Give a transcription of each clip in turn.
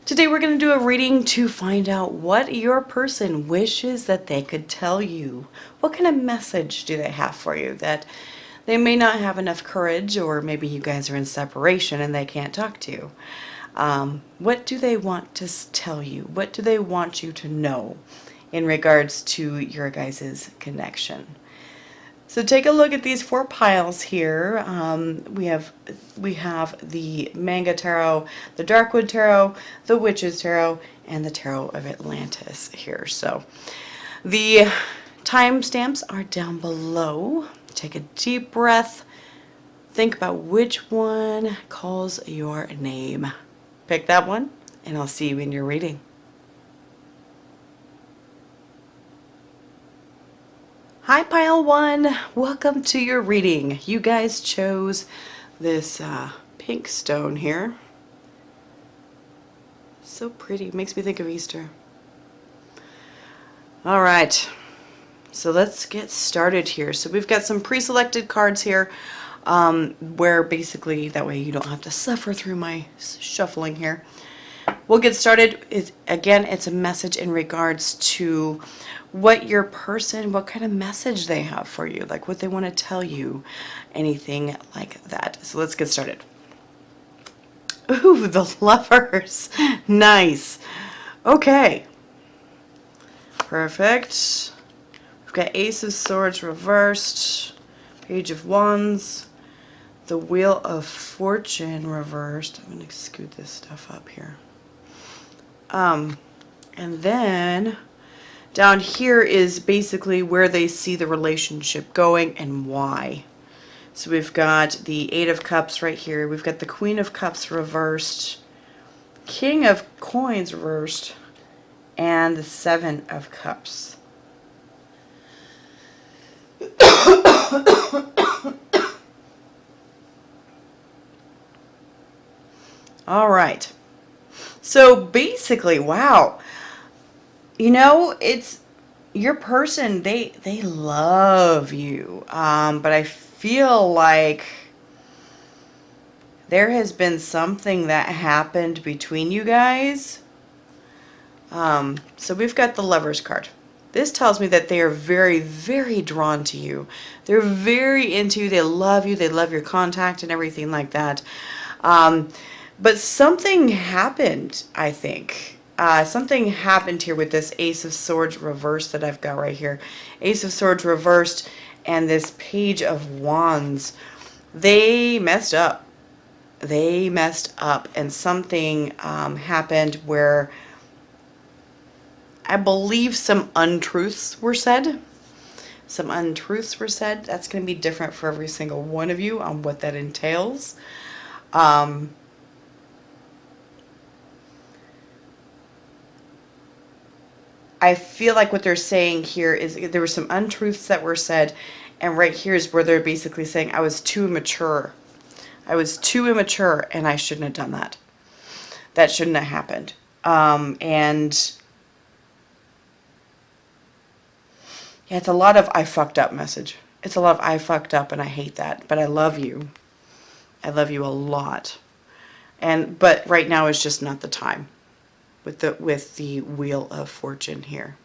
Today we're going to do a reading to find out what your person wishes that they could tell you. What kind of message do they have for you that they may not have enough courage, or maybe you guys are in separation and they can't talk to you. What do they want to tell you? What do they want you to know in regards to your guys' connection? So take a look at these 4 piles here. We have the Manga Tarot, the Darkwood Tarot, the Witches Tarot, and the Tarot of Atlantis here. So the timestamps are down below. Take a deep breath. Think about which one calls your name. Pick that one, and I'll see you in your reading. Hi, Pile 1. Welcome to your reading. You guys chose this pink stone here. So pretty. Makes me think of Easter. All right. So let's get started here. So we've got some pre-selected cards here, where basically that way you don't have to suffer through my shuffling here. We'll get started. Again, it's a message in regards to what your person, what kind of message they have for you, like what they want to tell you, anything like that. So let's get started. Ooh, the Lovers. Nice. Okay. Perfect. We've got Ace of Swords reversed, Page of Wands, the Wheel of Fortune reversed. I'm going to scoot this stuff up here. And then down here is basically where they see the relationship going and why. So we've got the 8 of Cups right here. We've got the Queen of Cups reversed, King of Coins reversed, and the 7 of Cups. All right. So basically, wow. You know, it's your person, they love you. But I feel like there has been something that happened between you guys. So we've got the Lovers card. This tells me that they are very, very drawn to you. They're very into you. They love you. They love your contact and everything like that. But something happened, I think. Something happened here with this Ace of Swords reversed that I've got right here. Ace of Swords reversed and this Page of Wands. They messed up. They messed up, and something happened where I believe some untruths were said. Some untruths were said. That's going to be different for every single one of you on what that entails. I feel like what they're saying here is there were some untruths that were said, and right here is where they're basically saying, I was too immature. I was too immature, and I shouldn't have done that. That shouldn't have happened. And yeah, it's a lot of I fucked up message. It's a lot of I fucked up, and I hate that. But I love you. I love you a lot. But right now is just not the time with the Wheel of Fortune here.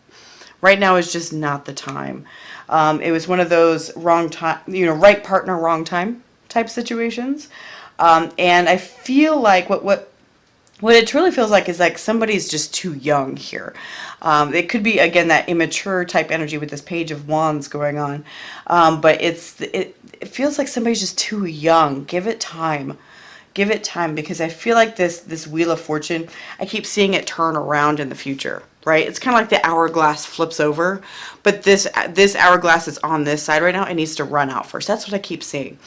Right now is just not the time. It was one of those wrong time, right partner, wrong time type situations. And I feel like what it truly feels like is like somebody's just too young here. It could be, again, that immature type energy with this Page of Wands going on. But it feels like somebody's just too young. Give it time. Give it time, because I feel like this Wheel of Fortune, I keep seeing it turn around in the future, right? It's kind of like the hourglass flips over, but this hourglass is on this side right now. It needs to run out first. That's what I keep seeing.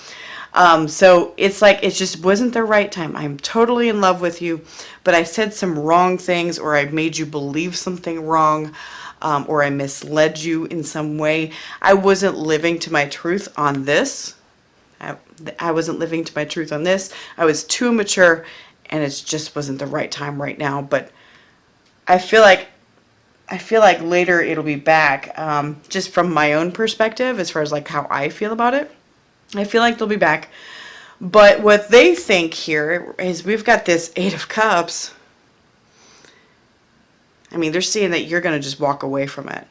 So it's like it just wasn't the right time. I'm totally in love with you, but I said some wrong things, or I made you believe something wrong, or I misled you in some way. I wasn't living to my truth on this. I wasn't living to my truth on this. I was too mature, and it just wasn't the right time right now. But I feel like later it'll be back. Just from my own perspective, as far as like how I feel about it, I feel like they'll be back. But what they think here is we've got this 8 of Cups, I mean, they're seeing that you're going to just walk away from it.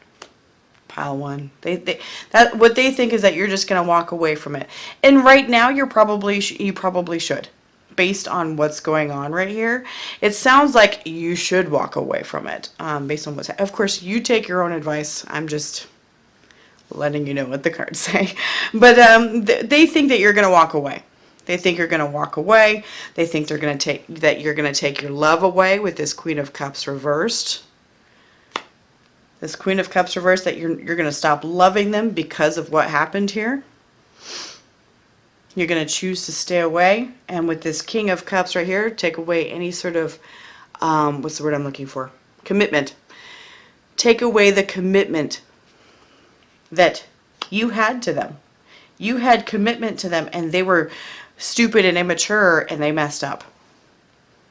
Pile one. That what they think is that you're just going to walk away from it. And right now, you probably should. Based on what's going on right here, it sounds like you should walk away from it. Based on what's, of course, you take your own advice. I'm just letting you know what the cards say. But they think that you're going to walk away. They think you're going to walk away. They think you're going to take your love away with this Queen of Cups reversed. This Queen of Cups reversed, that you're going to stop loving them because of what happened here. You're going to choose to stay away. And with this King of Cups right here, take away any sort of, what's the word I'm looking for? Commitment. Take away the commitment that you had to them. You had commitment to them, and they were stupid and immature, and they messed up.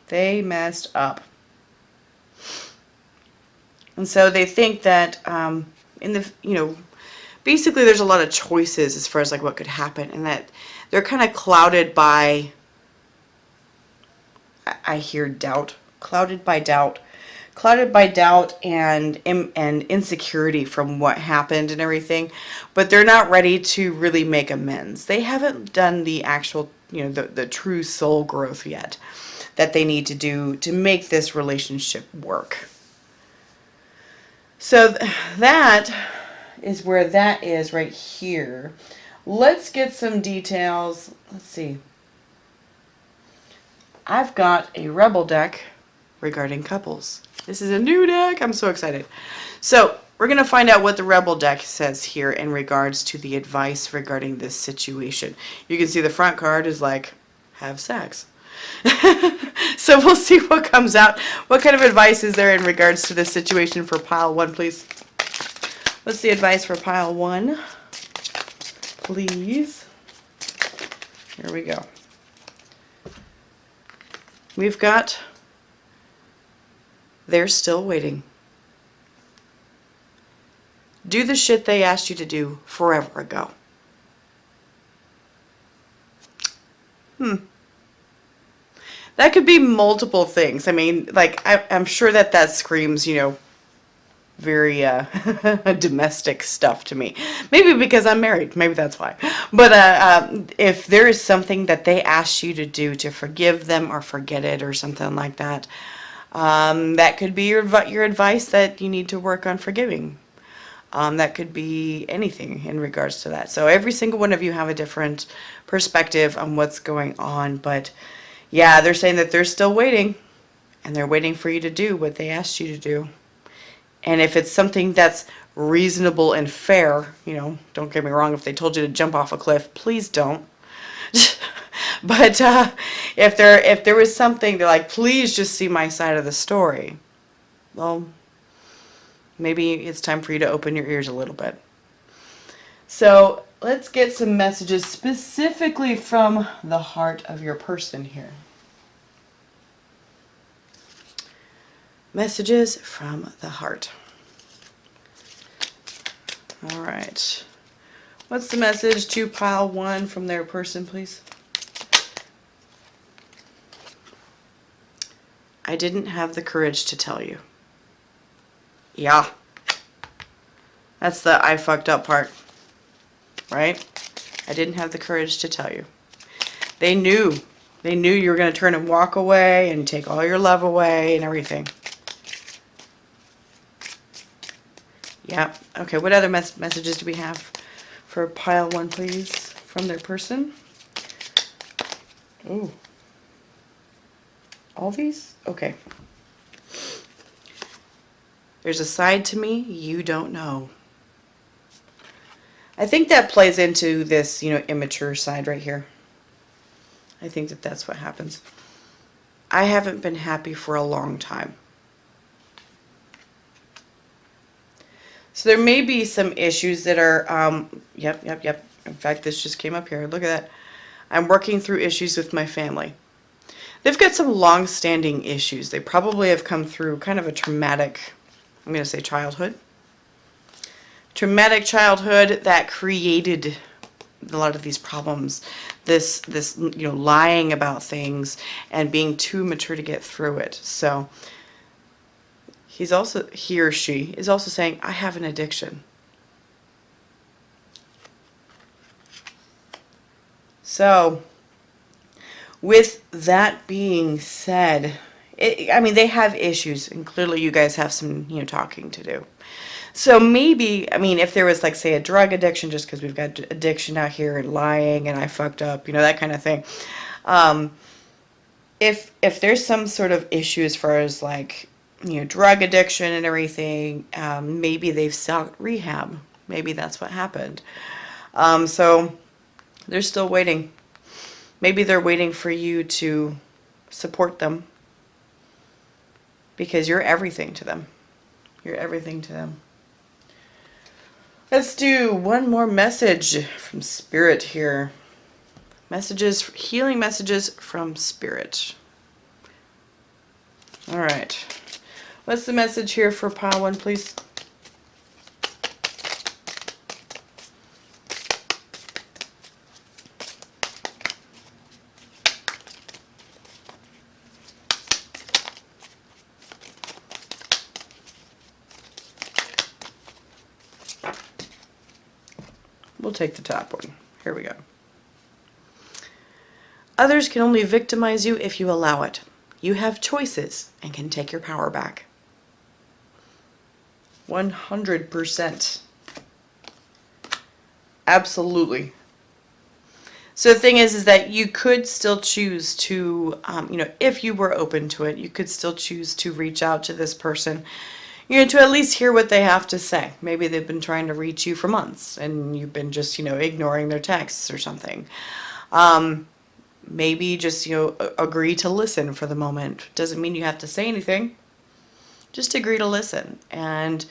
They messed up. And so they think that basically there's a lot of choices as far as like what could happen, and that they're kind of clouded by, I hear doubt, clouded by doubt and insecurity from what happened and everything, but they're not ready to really make amends. They haven't done the actual, the true soul growth yet that they need to do to make this relationship work. So that is where that is right here. Let's get some details. Let's see. I've got a Rebel deck regarding couples. This is a new deck. I'm so excited. So we're going to find out what the Rebel deck says here in regards to the advice regarding this situation. You can see the front card is like, have sex. So we'll see what comes out. What kind of advice is there in regards to this situation for pile one, please? What's the advice for pile one? Please. Here we go. We've got, they're still waiting. Do the shit they asked you to do forever ago. That could be multiple things. I mean, like, I'm sure that screams, very domestic stuff to me. Maybe because I'm married. Maybe that's why. But if there is something that they asked you to do, to forgive them or forget it or something like that, that could be your advice, that you need to work on forgiving. That could be anything in regards to that. So every single one of you have a different perspective on what's going on. But yeah, they're saying that they're still waiting, and they're waiting for you to do what they asked you to do. And if it's something that's reasonable and fair, don't get me wrong, if they told you to jump off a cliff, please don't. But if there was something, they're like, please just see my side of the story. Well, maybe it's time for you to open your ears a little bit. So let's get some messages specifically from the heart of your person here. Messages from the heart. All right. What's the message to pile one from their person, please? I didn't have the courage to tell you. Yeah. That's the I fucked up part. Right? I didn't have the courage to tell you. They knew. They knew you were going to turn and walk away and take all your love away and everything. Yeah. Okay, what other messages do we have for pile one, please, from their person? Ooh. All these? Okay. There's a side to me you don't know. I think that plays into this, immature side right here. I think that that's what happens. I haven't been happy for a long time. So there may be some issues that are, yep. In fact, this just came up here. Look at that. I'm working through issues with my family. They've got some long-standing issues. They probably have come through kind of a traumatic, I'm going to say childhood. Traumatic childhood that created a lot of these problems. This lying about things and being too mature to get through it. So he or she is also saying, I have an addiction. So, with that being said, I mean, they have issues, and clearly you guys have some, talking to do. So maybe, I mean, if there was, like, say, a drug addiction, just because we've got addiction out here and lying and I fucked up, that kind of thing. If there's some sort of issue as far as, like, drug addiction and everything, maybe they've sought rehab. Maybe that's what happened. So they're still waiting. Maybe they're waiting for you to support them, because you're everything to them. You're everything to them. Let's do one more message from Spirit here. Messages, healing messages from Spirit. All right. What's the message here for pile 1, please? We'll take the top one. Here we go. Others can only victimize you if you allow it. You have choices and can take your power back. 100%. Absolutely. So the thing is that you could still choose to, if you were open to it, you could still choose to reach out to this person, to at least hear what they have to say. Maybe they've been trying to reach you for months and you've been just, ignoring their texts or something. Maybe just, agree to listen for the moment. Doesn't mean you have to say anything. Just agree to listen and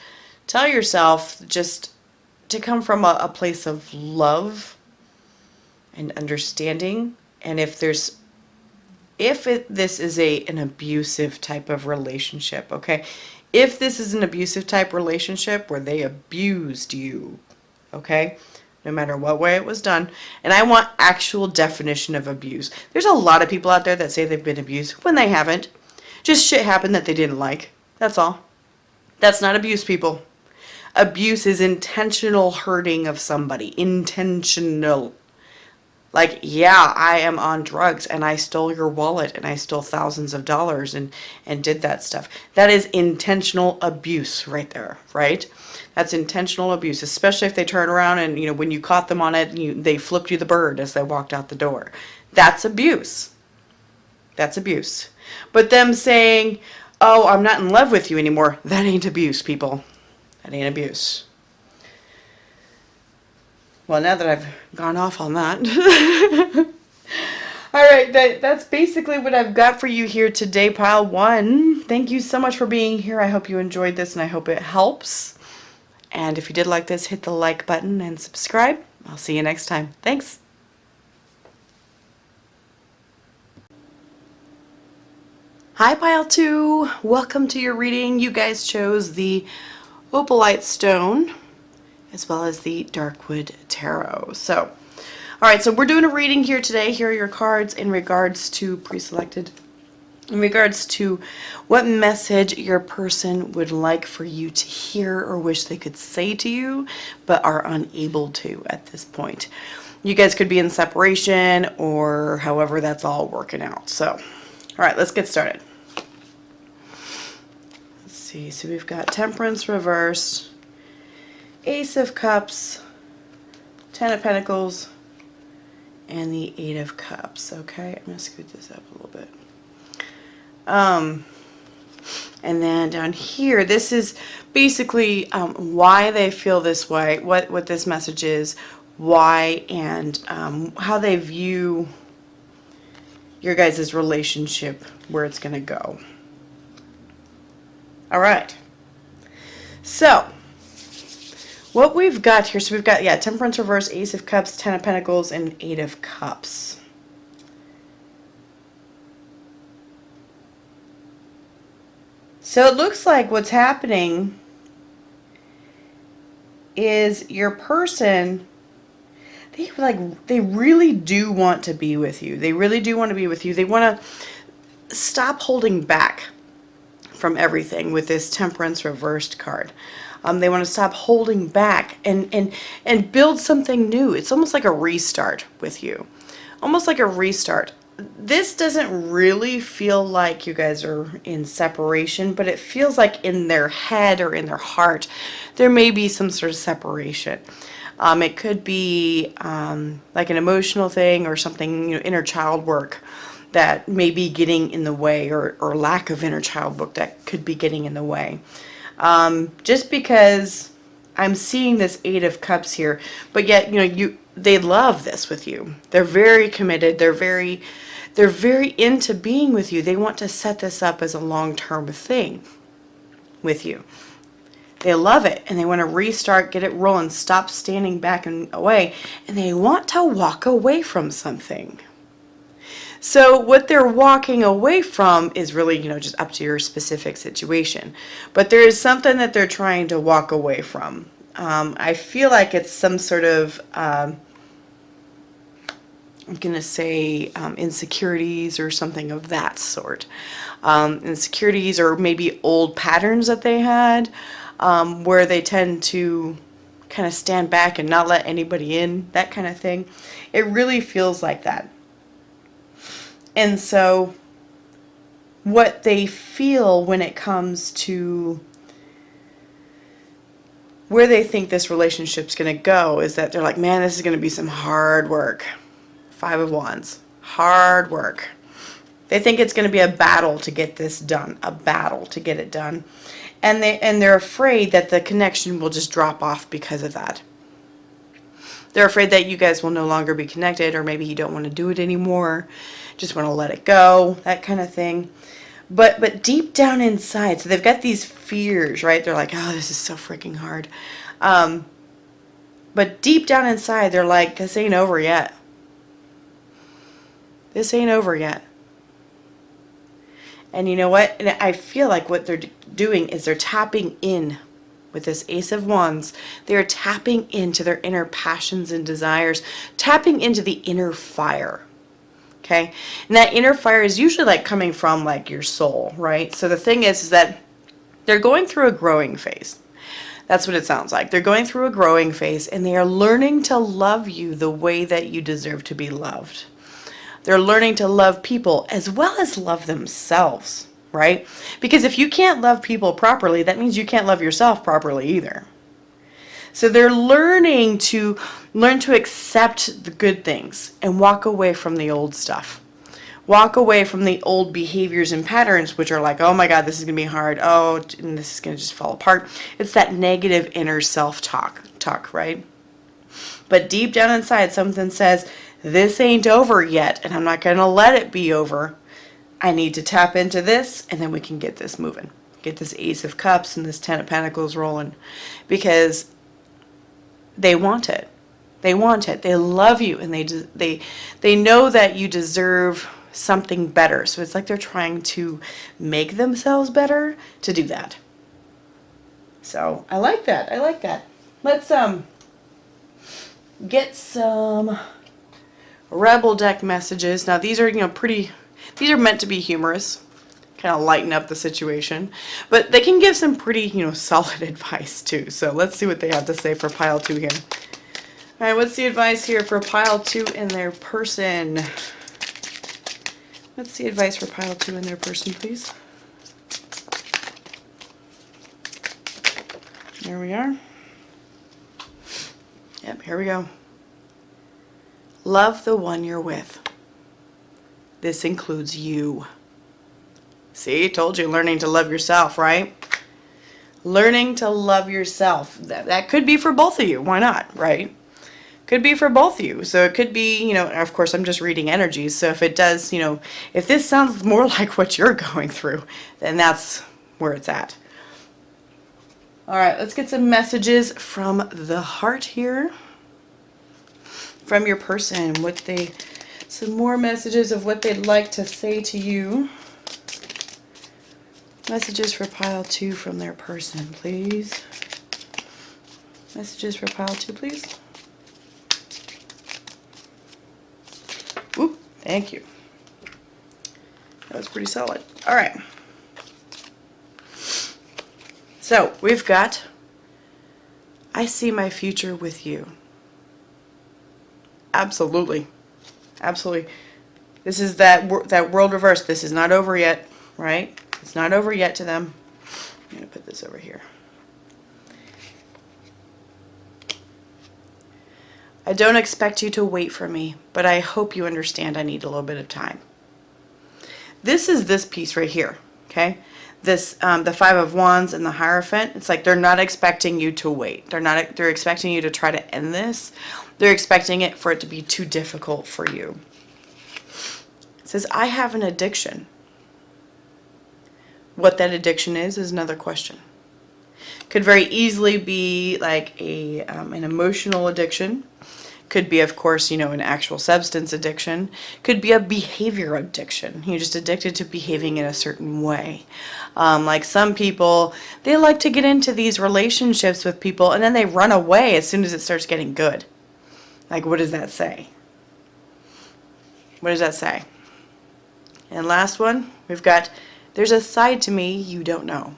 tell yourself just to come from a place of love and understanding. And if this is an abusive type of relationship, okay? If this is an abusive type relationship where they abused you, okay? No matter what way it was done. And I want actual definition of abuse. There's a lot of people out there that say they've been abused when they haven't. Just shit happened that they didn't like. That's all. That's not abuse, people. Abuse is intentional hurting of somebody. Intentional. Like, yeah, I am on drugs and I stole your wallet and I stole thousands of dollars and did that stuff. That is intentional abuse right there, right? That's intentional abuse, especially if they turn around and, when you caught them on it, they flipped you the bird as they walked out the door. That's abuse. That's abuse. But them saying, oh, I'm not in love with you anymore, that ain't abuse, people. That ain't abuse. Well, now that I've gone off on that. All right, that's basically what I've got for you here today, pile 1. Thank you so much for being here. I hope you enjoyed this and I hope it helps. And if you did like this, hit the like button and subscribe. I'll see you next time. Thanks. Hi, pile 2. Welcome to your reading. You guys chose the opalite stone as well as the Darkwood Tarot. So, all right, so we're doing a reading here today. Here are your cards in regards to pre-selected, in regards to what message your person would like for you to hear or wish they could say to you, but are unable to at this point. You guys could be in separation or however that's all working out. So, all right, let's get started. Let's see, so we've got Temperance reversed, Ace of Cups, Ten of Pentacles, and the Eight of Cups. Okay, I'm going to scoot this up a little bit. And then down here, this is basically why they feel this way, what this message is, why, and how they view your guys' relationship, where it's going to go. All right. So, what we've got here, so we've got, Temperance reverse, Ace of Cups, Ten of Pentacles, and Eight of Cups. So it looks like what's happening is your person, they really do want to be with you. They really do want to be with you. They want to stop holding back from everything with this Temperance reversed card. They want to stop holding back and build something new. It's almost like a restart with you. Almost like a restart. This doesn't really feel like you guys are in separation, but it feels like in their head or in their heart, there may be some sort of separation. It could be like an emotional thing or something, inner child work that may be getting in the way, or lack of inner child work that could be getting in the way. Just because I'm seeing this Eight of Cups here, but yet, they love this with you. They're very committed. They're very into being with you. They want to set this up as a long-term thing with you. They love it, and they want to restart, get it rolling, stop standing back and away, and they want to walk away from something. So what they're walking away from is really, just up to your specific situation. But there is something that they're trying to walk away from. I feel like it's some sort of, I'm going to say insecurities or something of that sort. Insecurities, or maybe old patterns that they had, where they tend to kind of stand back and not let anybody in, that kind of thing. It really feels like that. And so what they feel when it comes to where they think this relationship's going to go is that they're like, man, this is going to be some hard work. Five of Wands. Hard work. They think it's going to be a battle to get this done. A battle to get it done. And they're afraid that the connection will just drop off because of that. They're afraid that you guys will no longer be connected, or maybe you don't want to do it anymore. Just want to let it go, that kind of thing. But deep down inside, so they've got these fears, right? They're like, oh, this is so freaking hard. But deep down inside, they're like, this ain't over yet. This ain't over yet. And you know what? And I feel like what they're doing is they're tapping in with this Ace of Wands. They're tapping into their inner passions and desires, tapping into the inner fire. Okay? And that inner fire is usually like coming from like your soul, right? So the thing is that they're going through a growing phase. That's what it sounds like. They're going through a growing phase, and they are learning to love you the way that you deserve to be loved. They're learning to love people as well as love themselves, right? Because if you can't love people properly, that means you can't love yourself properly either. So they're learning to accept the good things and walk away from the old stuff. Walk away from the old behaviors and patterns, which are like, oh my God, this is going to be hard. Oh, and this is going to just fall apart. It's that negative inner self-talk, right? But deep down inside, something says, this ain't over yet, and I'm not going to let it be over. I need to tap into this, and then we can get this moving. Get this Ace of Cups and this Ten of Pentacles rolling. Because they want it. They want it. They love you, and they know that you deserve something better. So it's like they're trying to make themselves better to do that. So I like that. I like that. Let's get some Rebel deck messages. Now these are, these are meant to be humorous, kind of lighten up the situation, but they can give some pretty, solid advice too. So let's see what they have to say for pile 2 here. All right, what's the advice here for pile 2 in their person? What's the advice for pile 2 in their person, please? There we are. Yep, here we go. Love the one you're with. This includes you. See, told you, learning to love yourself, right? Learning to love yourself. That could be for both of you. Why not, right? Could be for both of you. So it could be, of course, I'm just reading energies. So if it does, if this sounds more like what you're going through, then that's where it's at. All right, let's get some messages from the heart here. From your person, some more messages of what they'd like to say to you. Messages for pile 2 from their person, please. Messages for pile 2, please. Oop, thank you. That was pretty solid. All right. So we've got, I see my future with you. Absolutely. Absolutely. This is that world reverse. This is not over yet, right? It's not over yet to them. I'm going to put this over here. I don't expect you to wait for me, but I hope you understand I need a little bit of time. This is this piece right here, okay? This, the Five of Wands and the Hierophant, it's like they're not expecting you to wait. They're expecting you to try to end this. They're expecting it for it to be too difficult for you. It says, I have an addiction. What that addiction is another question. Could very easily be like an emotional addiction. Could be, of course, you know, an actual substance addiction. Could be a behavior addiction. You're just addicted to behaving in a certain way. Like some people, they like to get into these relationships with people and then they run away as soon as it starts getting good. Like, what does that say? What does that say? And last one, we've got, there's a side to me you don't know.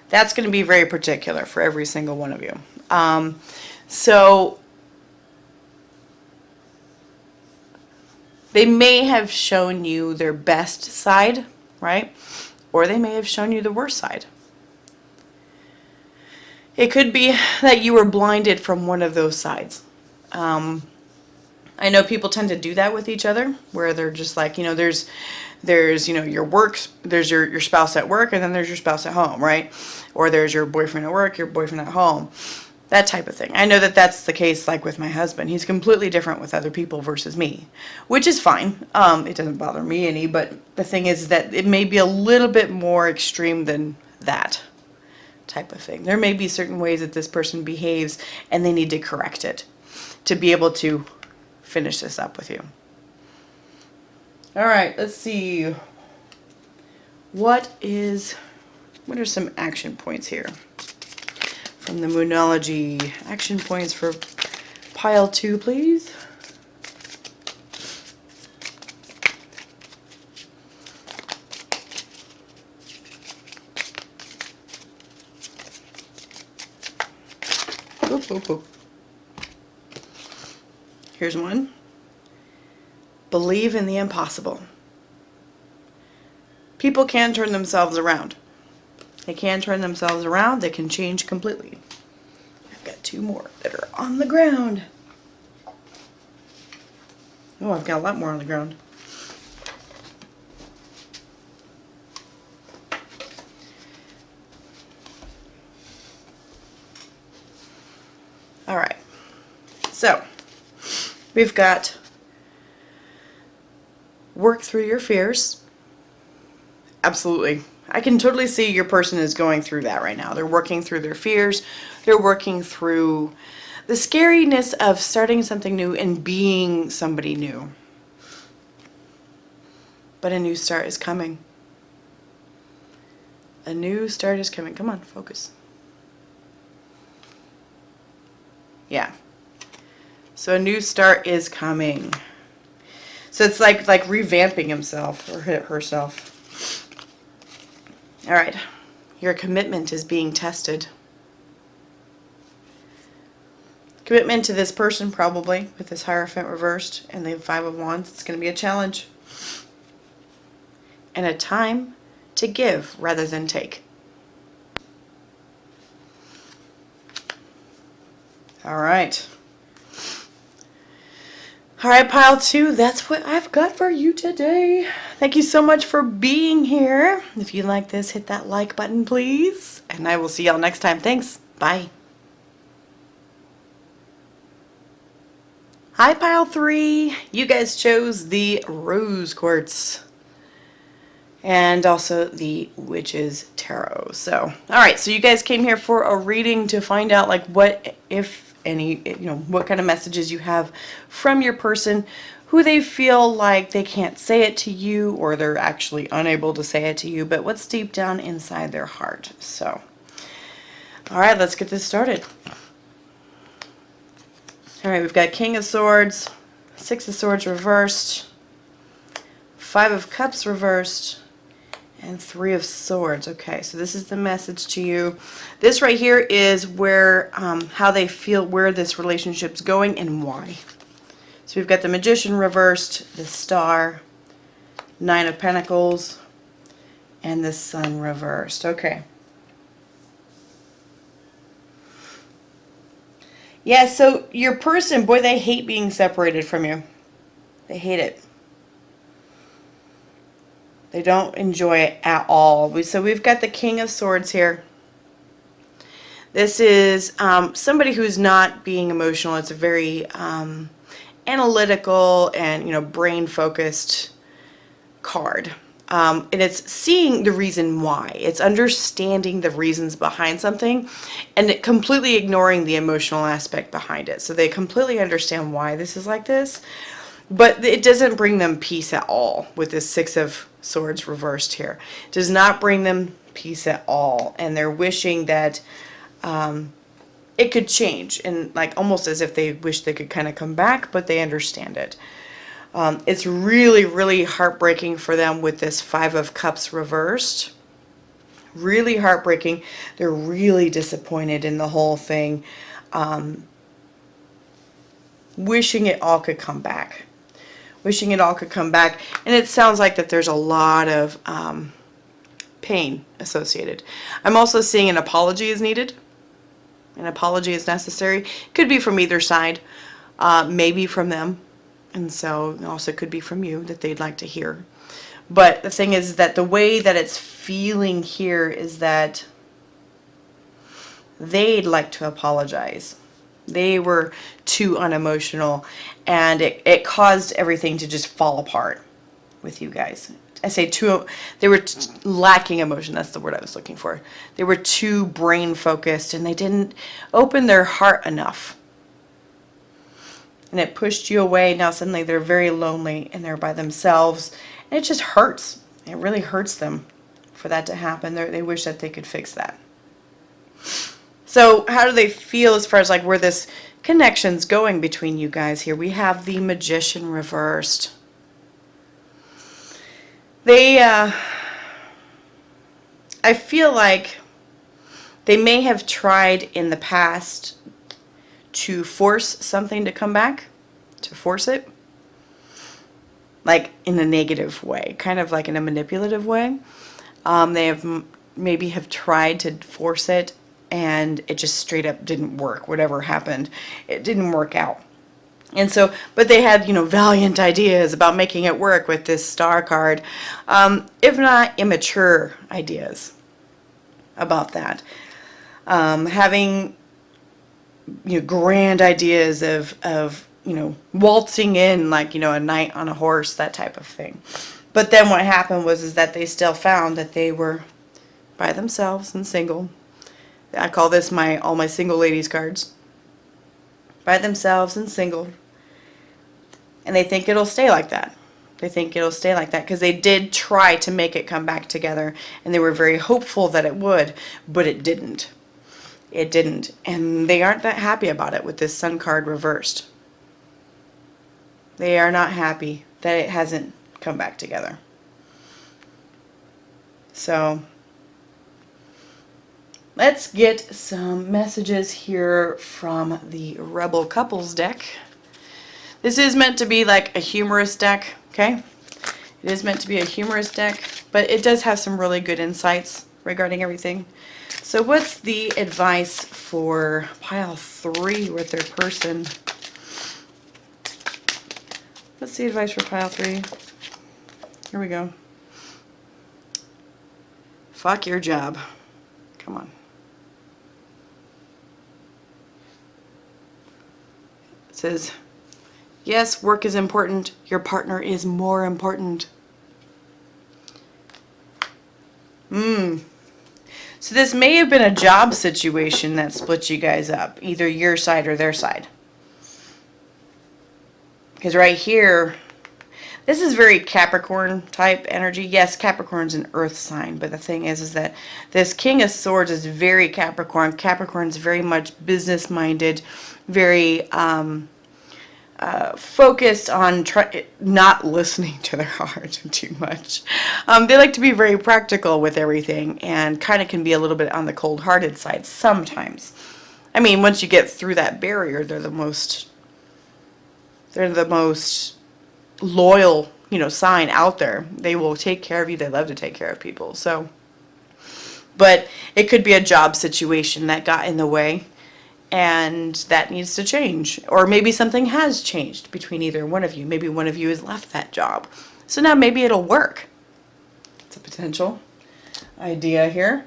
That's going to be very particular for every single one of you. So they may have shown you their best side, right? Or they may have shown you the worst side. It could be that you were blinded from one of those sides. I know people tend to do that with each other, where they're just like, you know, there's you know, your works, there's your spouse at work, and then there's your spouse at home, right? Or there's your boyfriend at work, your boyfriend at home, that type of thing. I know that that's the case, like with my husband. He's completely different with other people versus me, which is fine. It doesn't bother me any, but the thing is that it may be a little bit more extreme than that type of thing. There may be certain ways that this person behaves, and they need to correct it to be able to finish this up with you. All right, let's see. What are some action points here from the Moonology? Action points for pile 2, please. Oop, oop, oop. Here's one. Believe in the impossible. People can turn themselves around. They can turn themselves around. They can change completely. I've got 2 more that are on the ground. Oh, I've got a lot more on the ground. All right. So, we've got work through your fears. Absolutely. I can totally see your person is going through that right now. They're working through their fears. They're working through the scariness of starting something new and being somebody new. But a new start is coming. A new start is coming. Come on, focus. Yeah. So a new start is coming. So it's like revamping himself or herself. All right. Your commitment is being tested. Commitment to this person, probably, with this Hierophant reversed and the Five of Wands. It's going to be a challenge. And a time to give rather than take. All right. All right, pile 2, that's what I've got for you today. Thank you so much for being here. If you like this, hit that like button, please. And I will see y'all next time. Thanks. Bye. Hi, pile 3. You guys chose the Rose Quartz. And also the Witch's Tarot. So, all right, so you guys came here for a reading to find out, like, what, if any, you know, what kind of messages you have from your person, who they feel like they can't say it to you, or they're actually unable to say it to you, but what's deep down inside their heart. So, all right, let's get this started. All right, we've got King of Swords, Six of Swords reversed, Five of Cups reversed, And Three of Swords. Okay, so this is the message to you. This right here is where, how they feel, where this relationship's going and why. So we've got the Magician reversed, the Star, Nine of Pentacles, and the Sun reversed. Okay. Yeah, so your person, boy, they hate being separated from you. They hate it. They don't enjoy it at all. So we've got the King of Swords here. This is somebody who's not being emotional. It's a very analytical and, brain-focused card. And it's seeing the reason why. It's understanding the reasons behind something and completely ignoring the emotional aspect behind it. So they completely understand why this is like this. But it doesn't bring them peace at all with this Six of Swords reversed here. It does not bring them peace at all. And they're wishing that it could change. And like almost as if they wish they could kind of come back, but they understand it. It's really, really heartbreaking for them with this Five of Cups reversed. Really heartbreaking. They're really disappointed in the whole thing. Wishing it all could come back. Wishing it all could come back. And it sounds like that there's a lot of pain associated. I'm also seeing an apology is needed. An apology is necessary. Could be from either side. Maybe from them. And so it also could be from you that they'd like to hear. But the thing is that the way that it's feeling here is that they'd like to apologize. They were too unemotional, and it caused everything to just fall apart with you guys. I say they were lacking emotion. That's the word I was looking for. They were too brain focused, and they didn't open their heart enough. And it pushed you away. Now suddenly they're very lonely, and they're by themselves, and it just hurts. It really hurts them for that to happen. They wish that they could fix that. So how do they feel as far as like where this connection's going between you guys here? We have the Magician reversed. I feel like they may have tried in the past to force something to come back, to force it, like in a negative way, kind of like in a manipulative way. They maybe have tried to force it, and it just straight up didn't work. Whatever happened, it didn't work out. And so, but they had, valiant ideas about making it work with this Star card, if not immature ideas about that. Having, grand ideas of waltzing in like, a knight on a horse, that type of thing. But then what happened was that they still found that they were by themselves and single. I call this all my single ladies cards. By themselves and single. And they think it'll stay like that. They think it'll stay like that because they did try to make it come back together, and they were very hopeful that it would, but it didn't. It didn't. And they aren't that happy about it with this Sun card reversed. They are not happy that it hasn't come back together. So let's get some messages here from the Rebel Couples deck. This is meant to be like a humorous deck, okay? It is meant to be a humorous deck, but it does have some really good insights regarding everything. So what's the advice for pile 3 with their person? What's the advice for pile 3? Here we go. Fuck your job. Come on. It says, yes, work is important. Your partner is more important. So this may have been a job situation that split you guys up. Either your side or their side. Because right here, this is very Capricorn type energy. Yes, Capricorn's an earth sign, but the thing is that this King of Swords is very Capricorn. Capricorn's very much business-minded, very focused on not listening to their heart too much. They like to be very practical with everything and kind of can be a little bit on the cold-hearted side sometimes. I mean, once you get through that barrier, they're the most loyal, sign out there. They will take care of you. They love to take care of people. So, but it could be a job situation that got in the way, and that needs to change. Or maybe something has changed between either one of you. Maybe one of you has left that job. So now maybe it'll work. It's a potential idea here.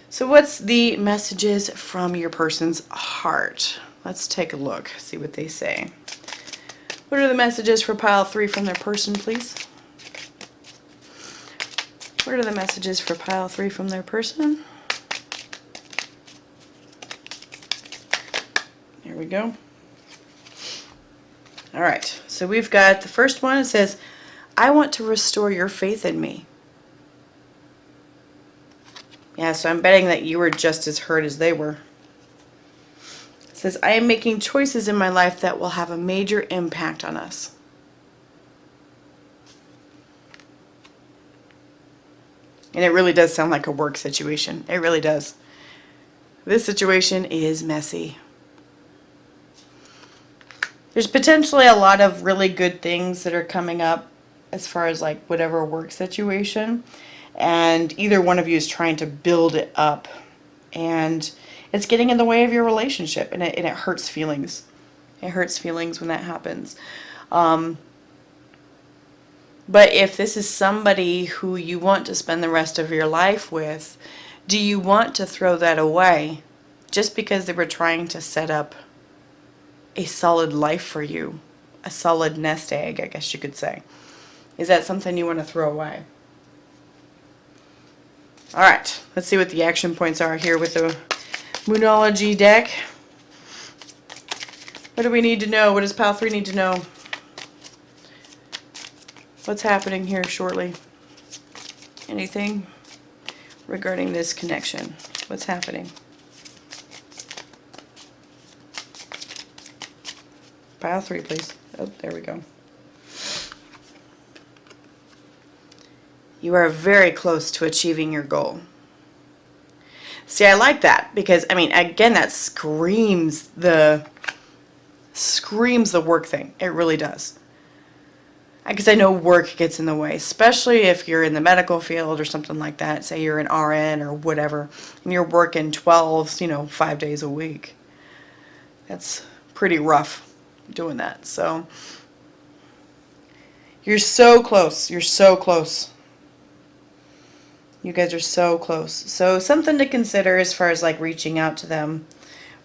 So what's the messages from your person's heart? Let's take a look, see what they say. What are the messages for pile 3 from their person, please? What are the messages for pile 3 from their person? There we go. All right, so we've got the first one. It says, I want to restore your faith in me. Yeah, so I'm betting that you were just as hurt as they were. It says, I am making choices in my life that will have a major impact on us. And it really does sound like a work situation. It really does. This situation is messy. There's potentially a lot of really good things that are coming up as far as like whatever work situation. And either one of you is trying to build it up. And it's getting in the way of your relationship. And it hurts feelings. It hurts feelings when that happens. But if this is somebody who you want to spend the rest of your life with, do you want to throw that away just because they were trying to set up a solid life for you? A solid nest egg, I guess you could say. Is that something you want to throw away? All right, let's see what the action points are here with the Moonology deck. What do we need to know? What does pile 3 need to know? What's happening here shortly? Anything regarding this connection? What's happening? Pile 3, please. Oh, there we go. You are very close to achieving your goal. See, I like that because, I mean, again, that screams the work thing. It really does. Because I know work gets in the way, especially if you're in the medical field or something like that. Say you're an RN or whatever, and you're working 12, 5 days a week. That's pretty rough doing that. So you're so close. You're so close. You guys are so close. So something to consider as far as like reaching out to them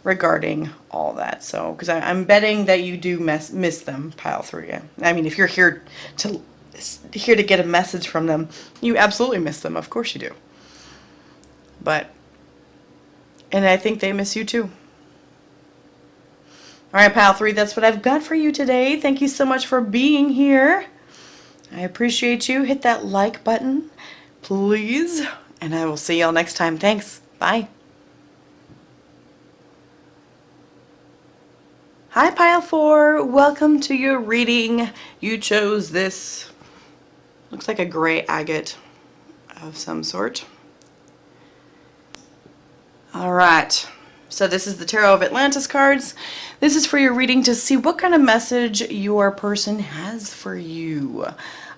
regarding all that. So, because I'm betting that you do miss them, pile 3. I mean, if you're here to get a message from them, you absolutely miss them. Of course you do. And I think they miss you too. All right, pile 3, that's what I've got for you today. Thank you so much for being here. I appreciate you. Hit that like button, please. And I will see y'all next time. Thanks. Bye. Hi, pile 4. Welcome to your reading. You chose this. Looks like a gray agate of some sort. All right. So this is the Tarot of Atlantis cards. This is for your reading to see what kind of message your person has for you.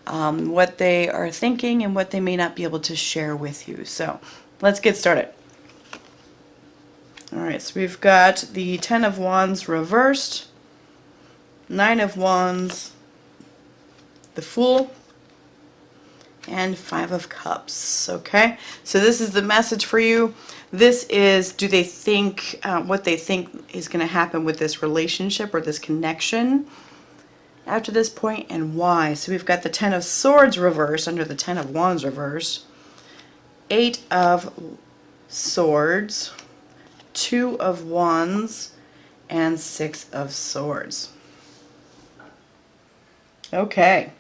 What they are thinking and what they may not be able to share with you. So let's get started. All right, so we've got the 10 of Wands reversed, 9 of Wands, the Fool, and 5 of Cups. Okay, so this is the message for you. This is, do they think, what they think is going to happen with this relationship or this connection after this point, and why. So we've got the 10 of Swords reversed under the 10 of Wands reversed, 8 of Swords, 2 of Wands, and 6 of Swords. Okay.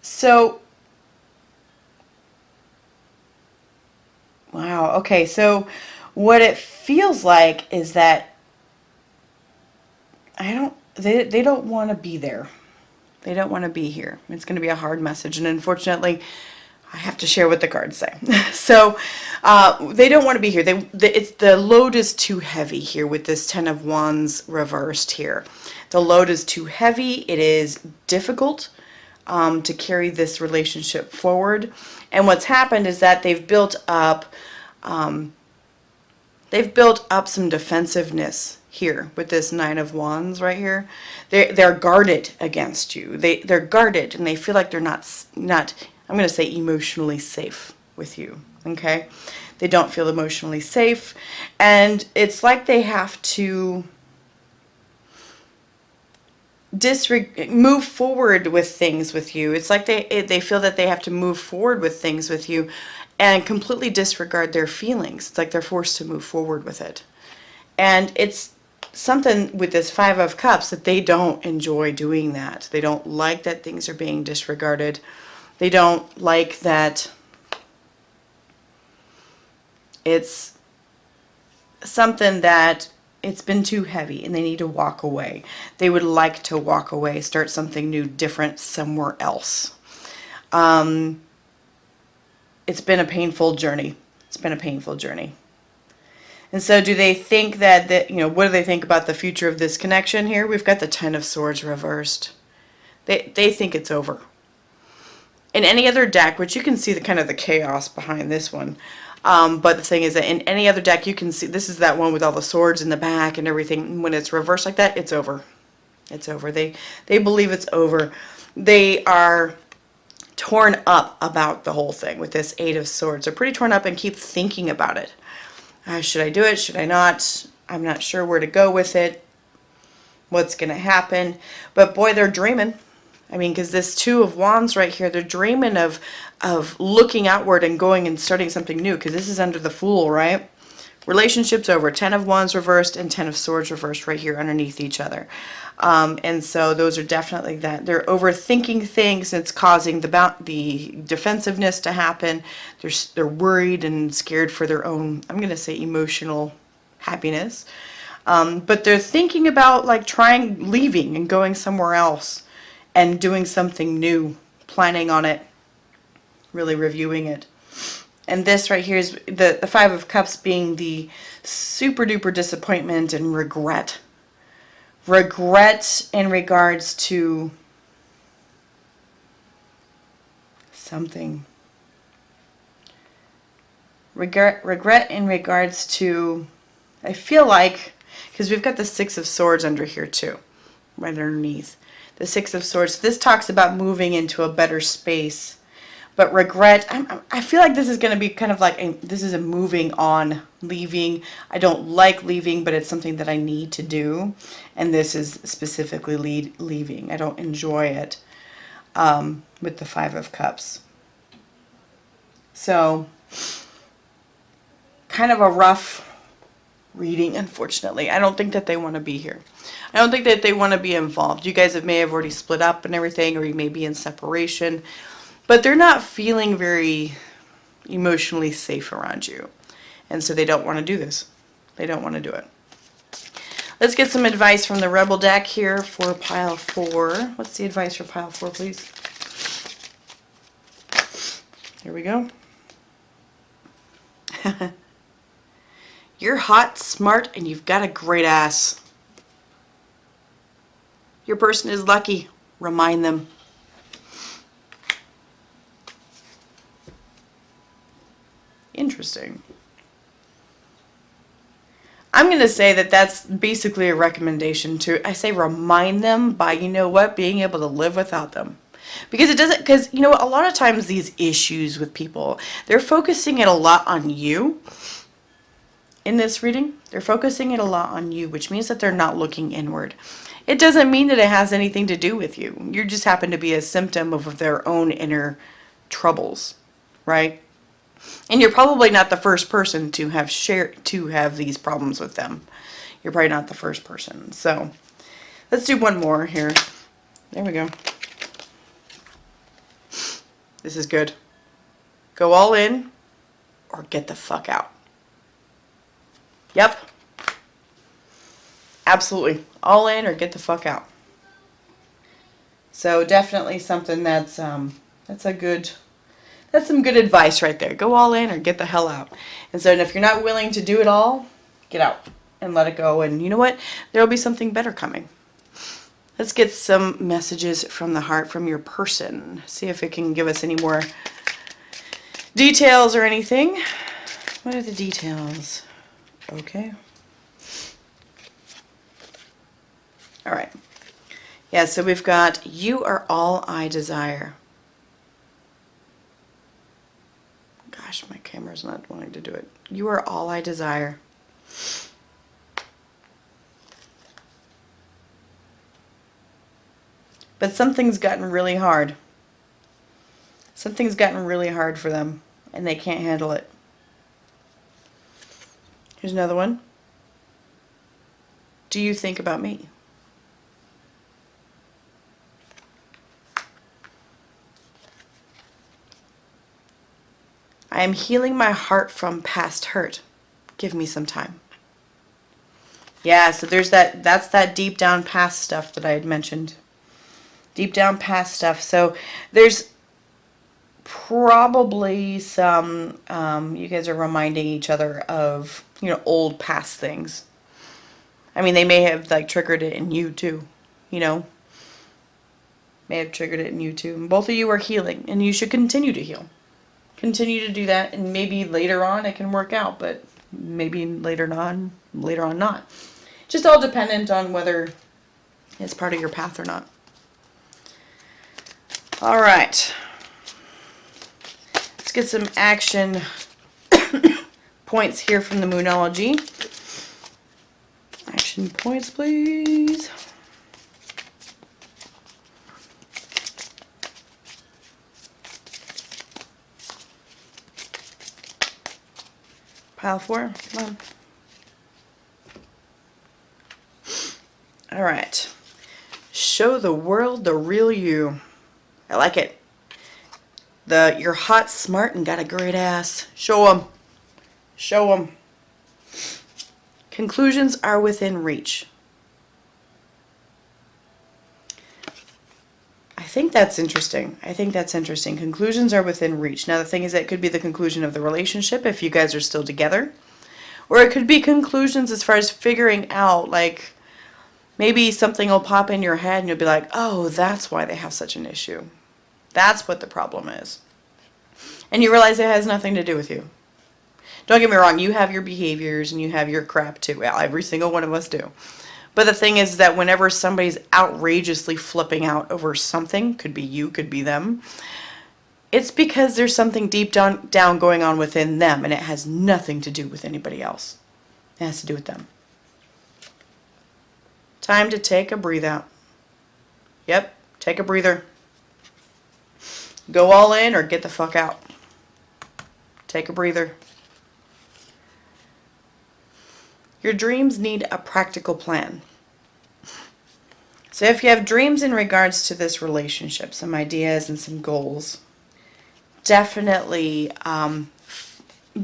So, wow, okay, so what it feels like is that they don't want to be there. They don't want to be here. It's going to be a hard message, and unfortunately, I have to share what the cards say. So they don't want to be here. The load is too heavy here with this Ten of Wands reversed here. The load is too heavy. It is difficult to carry this relationship forward. And what's happened is that they've built up some defensiveness here with this Nine of Wands right here. They're guarded against you. They're guarded, and they feel like they're not I'm going to say emotionally safe with you. Okay, they don't feel emotionally safe, and it's like they have to move forward with things with you. It's like they feel that they have to move forward with things with you and completely disregard their feelings. It's like they're forced to move forward with it. And it's something with this Five of Cups that they don't enjoy doing that. They don't like that things are being disregarded. They don't like that it's something that it's been too heavy and they need to walk away. They would like to walk away, start something new, different somewhere else. It's been a painful journey. It's been a painful journey. And so do they think that, what do they think about the future of this connection here? We've got the Ten of Swords reversed. They think it's over. In any other deck, which you can see the kind of the chaos behind this one, but the thing is that in any other deck you can see, this is that one with all the swords in the back and everything. When it's reversed like that, it's over. It's over. They believe it's over. They are torn up about the whole thing with this Eight of Swords. They're pretty torn up and keep thinking about it. Should I do it? Should I not? I'm not sure where to go with it. What's going to happen? But boy, they're dreaming. I mean, because this Two of Wands right here, they're dreaming of looking outward and going and starting something new, because this is under the Fool, right? Relationship's over. Ten of Wands reversed and Ten of Swords reversed right here underneath each other. And so those are definitely that. They're overthinking things, and it's causing the defensiveness to happen. They're worried and scared for their own, I'm going to say, emotional happiness. But they're thinking about like leaving and going somewhere else and doing something new, planning on it, really reviewing it. And this right here is the Five of Cups being the super duper disappointment and regret. Regret in regards to something. Regret in regards to, I feel like, because we've got the Six of Swords under here too, right underneath. The Six of Swords. This talks about moving into a better space. But regret, I feel like this is going to be kind of like, this is a moving on, leaving. I don't like leaving, but it's something that I need to do. And this is specifically leaving. I don't enjoy it with the Five of Cups. So, kind of a rough reading, unfortunately. I don't think that they want to be here. I don't think that they want to be involved. You guys may have already split up and everything, or you may be in separation. But they're not feeling very emotionally safe around you. And so they don't want to do this. They don't want to do it. Let's get some advice from the Rebel deck here for pile 4. What's the advice for pile 4, please? Here we go. You're hot, smart, and you've got a great ass. Your person is lucky. Remind them. Interesting. I'm going to say that that's basically a recommendation to, I say remind them by, you know what, being able to live without them. Because it doesn't, because, you know, a lot of times these issues with people, they're focusing it a lot on you. In this reading, they're focusing it a lot on you, which means that they're not looking inward. It doesn't mean that it has anything to do with you. You just happen to be a symptom of their own inner troubles, right? And you're probably not the first person to have these problems with them. You're probably not the first person. So let's do one more here. There we go. This is good. Go all in or get the fuck out. Yep. Absolutely. All in or get the fuck out. So definitely something that's some good advice right there. Go all in or get the hell out. And so if you're not willing to do it all, get out and let it go. And you know what? There'll be something better coming. Let's get some messages from the heart from your person. See if it can give us any more details or anything. What are the details? Okay. All right. Yeah, so we've got, you are all I desire. Gosh, my camera's not wanting to do it. You are all I desire. But something's gotten really hard. Something's gotten really hard for them, and they can't handle it. Here's another one. Do you think about me? I am healing my heart from past hurt. Give me some time. Yeah, so there's that's that deep down past stuff that I had mentioned. Deep down past stuff. So there's probably some, you guys are reminding each other of, old past things. I mean, they may have like triggered it in you too, may have triggered it in you too. And both of you are healing, and you should continue to heal. Continue to do that, and maybe later on it can work out, but maybe later on not. Just all dependent on whether it's part of your path or not. All right. Let's get some action points here from the Moonology. Action points, please. Pile 4, come on. All right. Show the world the real you. I like it. You're hot, smart, and got a great ass. Show them. Show them. Conclusions are within reach. I think that's interesting. Conclusions are within reach. Now, the thing is, that could be the conclusion of the relationship if you guys are still together. Or it could be conclusions as far as figuring out, like, maybe something will pop in your head and you'll be like, oh, that's why they have such an issue. That's what the problem is. And you realize it has nothing to do with you. Don't get me wrong, you have your behaviors and you have your crap too. Well, every single one of us do. But the thing is that whenever somebody's outrageously flipping out over something, could be you, could be them, it's because there's something deep down going on within them, and it has nothing to do with anybody else. It has to do with them. Time to take a breathe out. Yep, take a breather. Go all in or get the fuck out. Take a breather. Your dreams need a practical plan. So if you have dreams in regards to this relationship, some ideas and some goals, definitely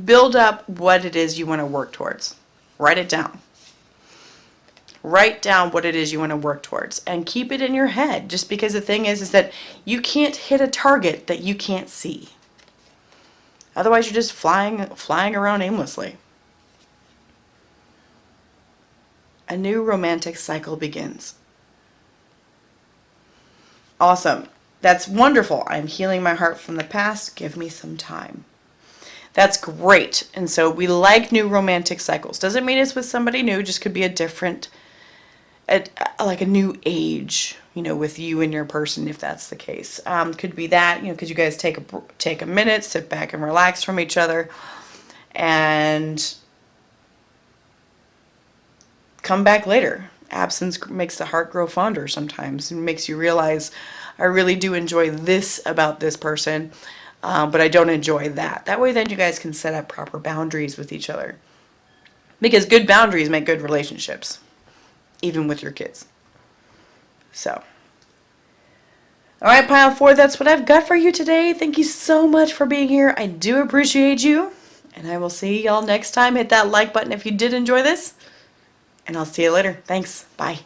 build up what it is you want to work towards. Write it down. Write down what it is you want to work towards and keep it in your head. Just because the thing is that you can't hit a target that you can't see. Otherwise, you're just flying around aimlessly. A new romantic cycle begins. Awesome. That's wonderful. I'm healing my heart from the past. Give me some time. That's great. And so we like new romantic cycles. Doesn't mean it's with somebody new. Just could be a different, like a new age, with you and your person, if that's the case. Could be that, because you guys take a minute, sit back and relax from each other, and come back later. Absence makes the heart grow fonder sometimes, and makes you realize, I really do enjoy this about this person, but I don't enjoy that. That way then you guys can set up proper boundaries with each other. Because good boundaries make good relationships, even with your kids. So, all right, pile 4, that's what I've got for you today. Thank you so much for being here. I do appreciate you, and I will see y'all next time. Hit that like button if you did enjoy this. And I'll see you later. Thanks. Bye.